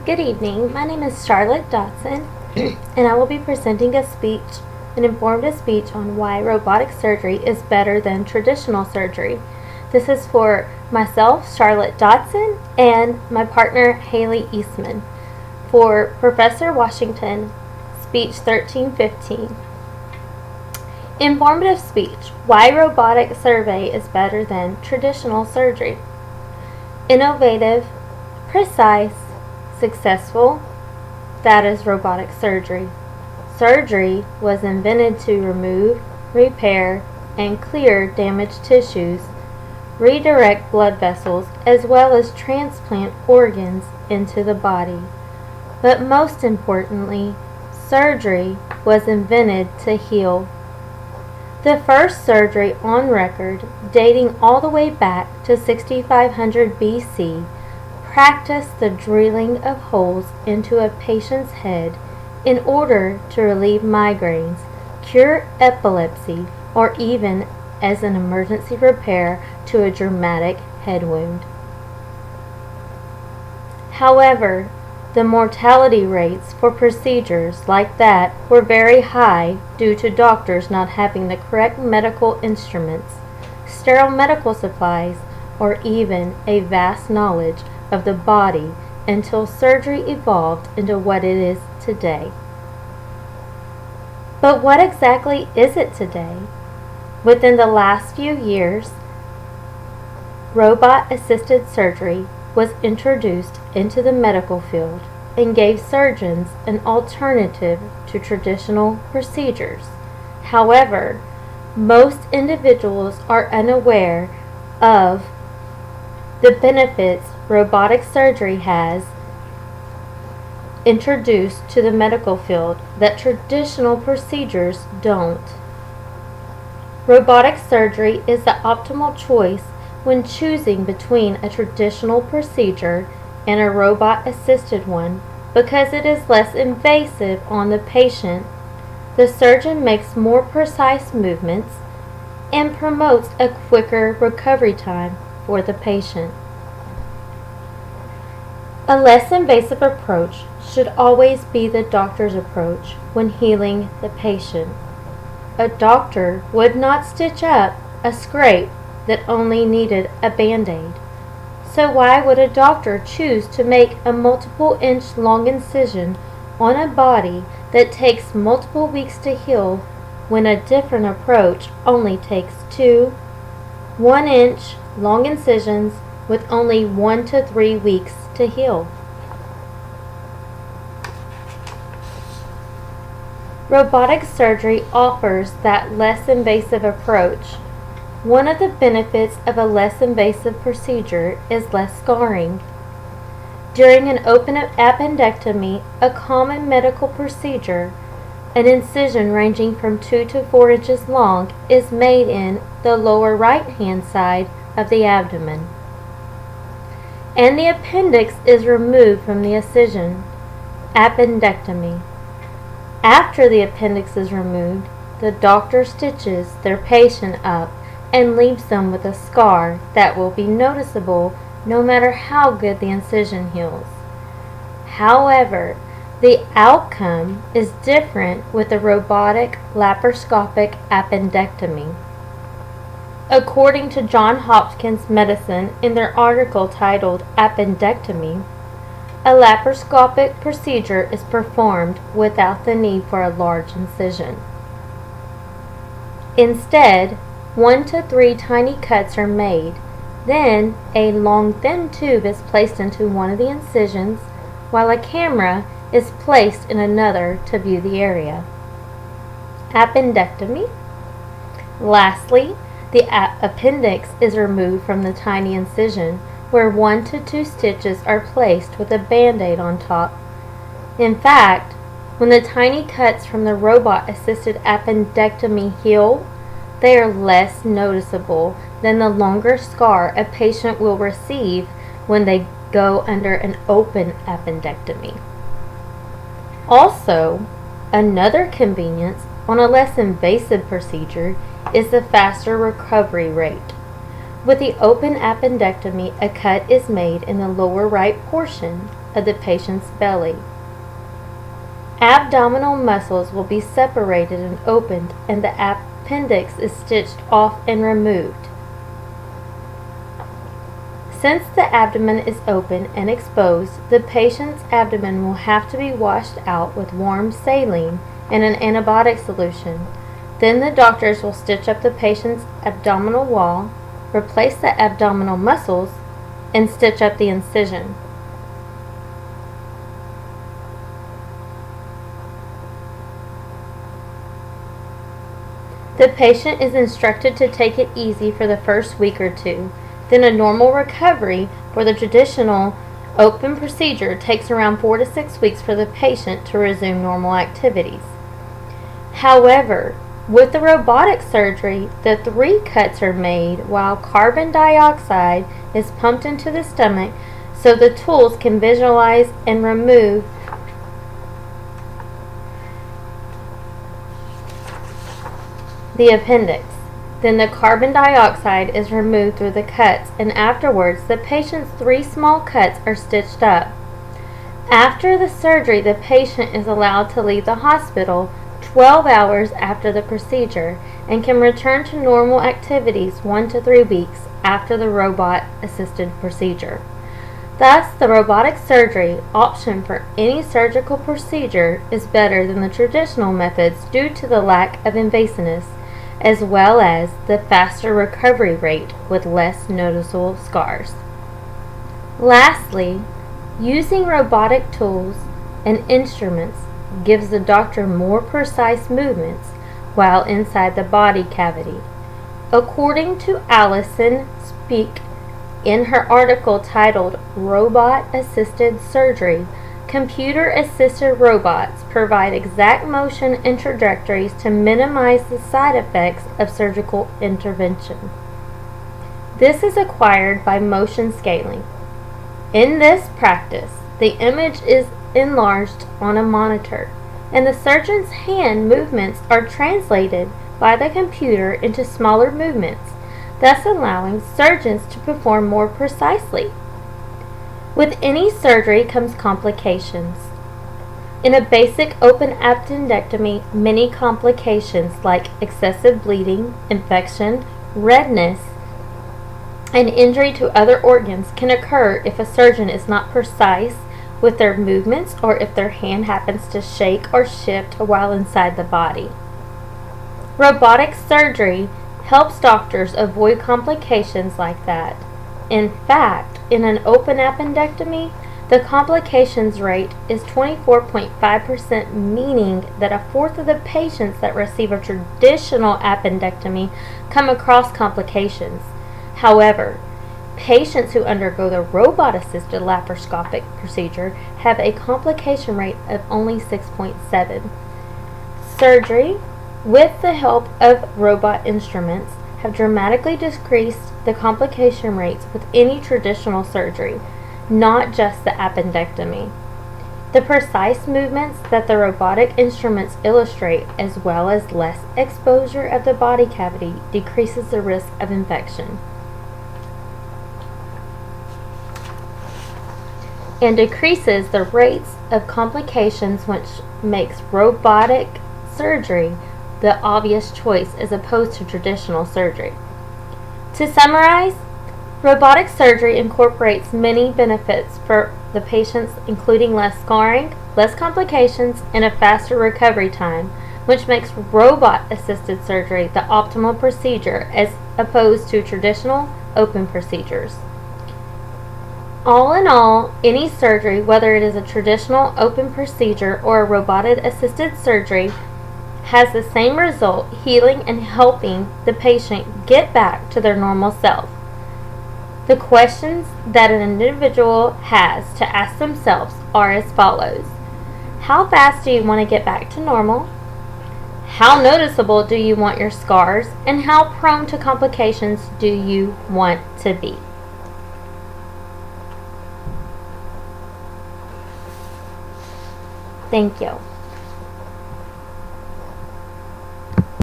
Good evening. My name is Charlotte Dodson, and I will be presenting an informative speech on why robotic surgery is better than traditional surgery. This is for myself, Charlotte Dodson, and my partner, Hailey Eastman, for Professor Washington, Speech 1315. Informative speech: why robotic surgery is better than traditional surgery. Innovative, precise, successful, that is robotic surgery. Surgery was invented to remove, repair, and clear damaged tissues, redirect blood vessels, as well as transplant organs into the body. But most importantly, surgery was invented to heal. The first surgery on record, dating all the way back to 6500 BC, practiced the drilling of holes into a patient's head in order to relieve migraines, cure epilepsy, or even as an emergency repair to a dramatic head wound. However, the mortality rates for procedures like that were very high due to doctors not having the correct medical instruments, sterile medical supplies, or even a vast knowledge of the body until surgery evolved into what it is today. But what exactly is it today? Within the last few years, robot-assisted surgery was introduced into the medical field and gave surgeons an alternative to traditional procedures. However, most individuals are unaware of the benefits robotic surgery has introduced to the medical field that traditional procedures don't. Robotic surgery is the optimal choice when choosing between a traditional procedure and a robot-assisted one because it is less invasive on the patient. The surgeon makes more precise movements and promotes a quicker recovery time for the patient. A less invasive approach should always be the doctor's approach when healing the patient. A doctor would not stitch up a scrape that only needed a band-aid. So why would a doctor choose to make a multiple inch long incision on a body that takes multiple weeks to heal when a different approach only takes 2 1-inch long incisions with only 1 to 3 weeks to heal? Robotic surgery offers that less invasive approach. One of the benefits of a less invasive procedure is less scarring. During an open appendectomy, a common medical procedure, an incision ranging from 2 to 4 inches long is made in the lower right-hand side of the abdomen, and the appendix is removed from the incision. Appendectomy. After the appendix is removed, the doctor stitches their patient up and leaves them with a scar that will be noticeable no matter how good the incision heals. However, the outcome is different with a robotic laparoscopic appendectomy. According to Johns Hopkins Medicine in their article titled Appendectomy, a laparoscopic procedure is performed without the need for a large incision. Instead, 1 to 3 tiny cuts are made. Then, a long thin tube is placed into one of the incisions, while a camera is placed in another to view the area. Appendectomy. Lastly, the appendix is removed from the tiny incision, where 1 to 2 stitches are placed with a band-aid on top. In fact, when the tiny cuts from the robot-assisted appendectomy heal, they are less noticeable than the longer scar a patient will receive when they go under an open appendectomy. Also, another convenience on a less invasive procedure is the faster recovery rate. With the open appendectomy, a cut is made in the lower right portion of the patient's belly. Abdominal muscles will be separated and opened, and the appendix is stitched off and removed. Since the abdomen is open and exposed, the patient's abdomen will have to be washed out with warm saline and an antibiotic solution. Then the doctors will stitch up the patient's abdominal wall, replace the abdominal muscles, and stitch up the incision. The patient is instructed to take it easy for the first week or two. Then a normal recovery for the traditional open procedure takes around 4 to 6 weeks for the patient to resume normal activities. However, with the robotic surgery, the 3 cuts are made while carbon dioxide is pumped into the stomach so the tools can visualize and remove the appendix. Then the carbon dioxide is removed through the cuts, and afterwards the patient's 3 small cuts are stitched up. After the surgery, the patient is allowed to leave the hospital 12 hours after the procedure and can return to normal activities 1 to 3 weeks after the robot-assisted procedure. Thus, the robotic surgery option for any surgical procedure is better than the traditional methods due to the lack of invasiveness, as well as the faster recovery rate with less noticeable scars. Lastly, using robotic tools and instruments gives the doctor more precise movements while inside the body cavity. According to Allison Speak in her article titled Robot Assisted Surgery, computer-assisted robots provide exact motion and trajectories to minimize the side effects of surgical intervention. This is acquired by motion scaling. In this practice, the image is enlarged on a monitor, and the surgeon's hand movements are translated by the computer into smaller movements, thus allowing surgeons to perform more precisely. With any surgery comes complications. In a basic open appendectomy, many complications like excessive bleeding, infection, redness, and injury to other organs can occur if a surgeon is not precise with their movements or if their hand happens to shake or shift while inside the body. Robotic surgery helps doctors avoid complications like that. In fact, in an open appendectomy, the complications rate is 24.5%, meaning that 1/4 of the patients that receive a traditional appendectomy come across complications. However, patients who undergo the robot-assisted laparoscopic procedure have a complication rate of only 6.7. Surgery, with the help of robot instruments, have dramatically decreased the complication rates with any traditional surgery, not just the appendectomy. The precise movements that the robotic instruments illustrate, as well as less exposure of the body cavity, decreases the risk of infection and decreases the rates of complications, which makes robotic surgery the obvious choice as opposed to traditional surgery. To summarize, robotic surgery incorporates many benefits for the patients, including less scarring, less complications, and a faster recovery time, which makes robot-assisted surgery the optimal procedure as opposed to traditional open procedures. All in all, any surgery, whether it is a traditional open procedure or a robotic-assisted surgery, has the same result, healing and helping the patient get back to their normal self. The questions that an individual has to ask themselves are as follows. How fast do you want to get back to normal? How noticeable do you want your scars? And how prone to complications do you want to be? Thank you.